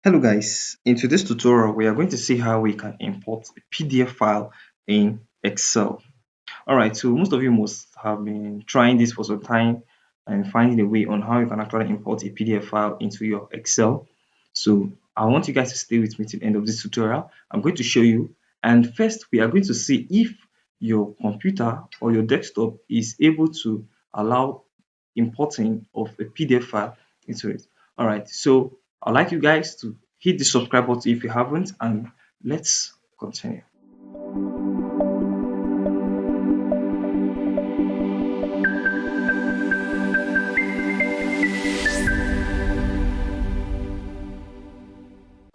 Hello guys, in today's tutorial we are going to see how we can import a PDF file in Excel. Alright, so most of you must have been trying this for some time and finding a way on how you can actually import a PDF file into your Excel. So I want you guys to stay with me till the end of this tutorial. I'm going to show you, and first we are going to see if your computer or your desktop is able to allow importing of a PDF file into it. Alright, so I'd like you guys to hit the subscribe button if you haven't, and let's continue.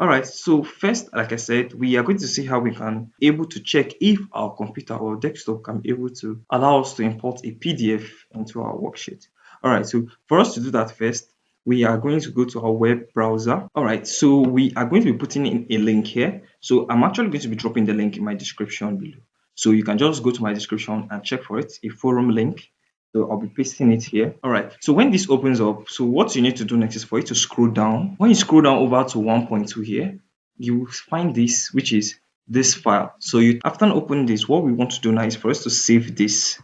Alright, so first, like I said, we are going to see how we can able to check if our computer or desktop can be able to allow us to import a PDF into our worksheet. Alright, so for us to do that first, we are going to go to our web browser. Alright, so we are going to be putting in a link here. So I'm actually going to be dropping the link in my description below. So you can just go to my description and check for it, a forum link. So I'll be pasting it here. All right. So when this opens up, so what you need to do next is for you to scroll down. When you scroll down over to 1.2 here, you will find this, which is this file. So you after opening this, what we want to do now is for us to save this.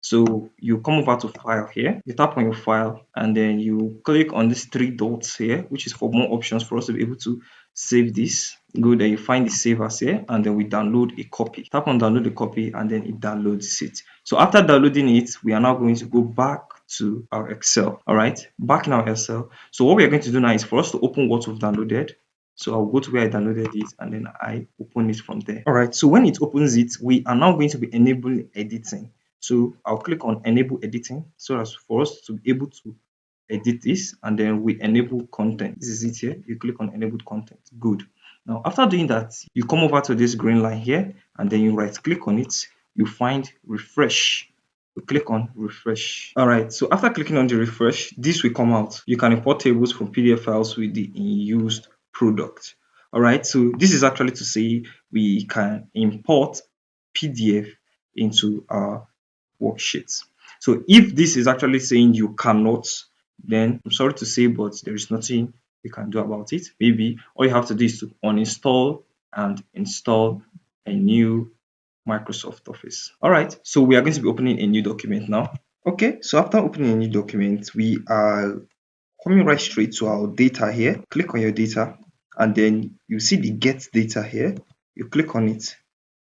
So you come over to file here, you tap on your file, and then you click on these three dots here, which is for more options for us to be able to save this. Go there, you find the save as here, and then we download a copy. Tap on download a copy, and then it downloads it. So after downloading it, we are now going to go back to our Excel. All right, back in our Excel. So what we are going to do now is for us to open what we've downloaded. So I'll go to where I downloaded it and then I open it from there. All right, so when it opens it, we are now going to be enabling editing. So I'll click on enable editing so as for us to be able to edit this, and then we enable content. This is it here. You click on enabled content. Good. Now after doing that, you come over to this green line here and then you right click on it. You find refresh. You click on refresh. All right, so after clicking on the refresh, this will come out. You can import tables from PDF files with the in-used product. All right, so this is actually to say we can import PDF into our worksheets. So if this is actually saying you cannot, then I'm sorry to say, but there is nothing you can do about it. Maybe all you have to do is to uninstall and install a new Microsoft Office. All right, so we are going to be opening a new document now. Okay, so after opening a new document, we are coming right straight to our data here. Click on your data, and then you see the get data here. You click on it.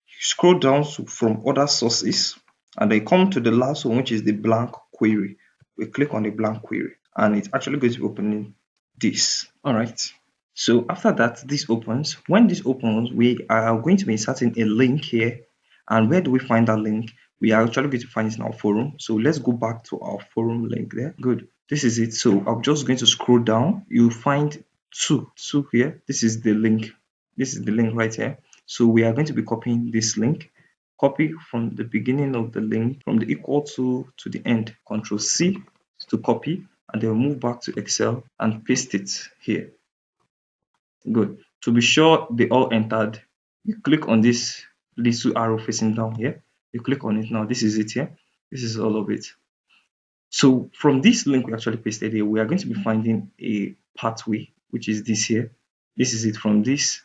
You scroll down from other sources, and then come to the last one, which is the blank query. We click on the blank query, and it's actually going to be opening this. All right. So after that, this opens. When this opens, we are going to be inserting a link here. And where do we find that link? We are actually going to find it in our forum. So let's go back to our forum link there. Good. This is it. So I'm just going to scroll down. You'll find two here. This is the link. This is the link right here. So we are going to be copying this link. Copy from the beginning of the link, from the equal to the end. Control C to copy, and then move back to Excel and paste it here. Good. To be sure they all entered, you click on this little arrow facing down here. You click on it now. This is it here. This is all of it. So from this link we actually pasted here, we are going to be finding a pathway, which is this here. This is it, from this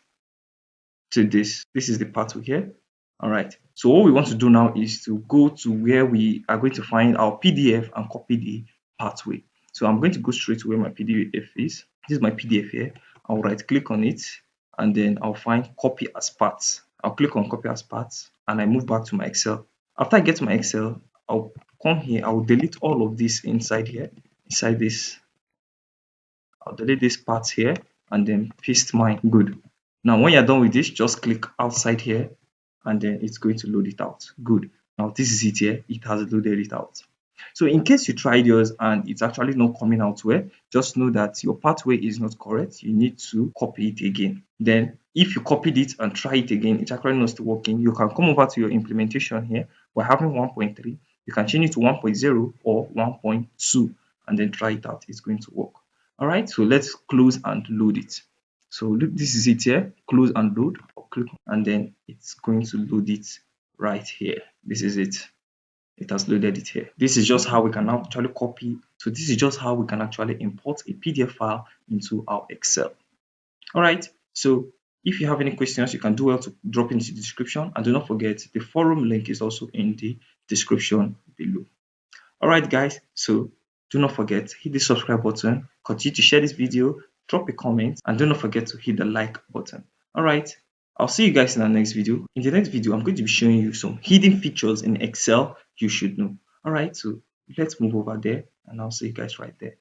to this. This is the pathway here. All right. So what we want to do now is to go to where we are going to find our PDF and copy the pathway. So I'm going to go straight to where my PDF is. This is my PDF here. I'll right click on it, and then I'll find copy as parts. I'll click on copy as parts, and I move back to my Excel. After I get to my Excel, I'll come here. I'll delete all of this inside here. Inside this, I'll delete this part here and then paste mine. Good. Now when you're done with this, just click outside here, and then it's going to load it out. Good. Now this is it here. It has loaded it out. So in case you tried yours and it's actually not coming out well, just know that your pathway is not correct. You need to copy it again. Then if you copied it and try it again, it's actually not still working. You can come over to your implementation here. We're having 1.3. You can change it to 1.0 or 1.2 and then try it out. It's going to work. All right, so let's close and load it. So look, this is it here. Close and load, or click, and then it's going to load it right here. This is it. It has loaded it here. This is just how we can actually copy. So this is just how we can actually import a PDF file into our Excel. All right. So if you have any questions, you can do well to drop into the description. And do not forget the forum link is also in the description below. All right, guys. So do not forget hit the subscribe button, continue to share this video, drop a comment, and do not forget to hit the like button. All right. I'll see you guys in the next video. In the next video, I'm going to be showing you some hidden features in Excel you should know. All right. So let's move over there, and I'll see you guys right there.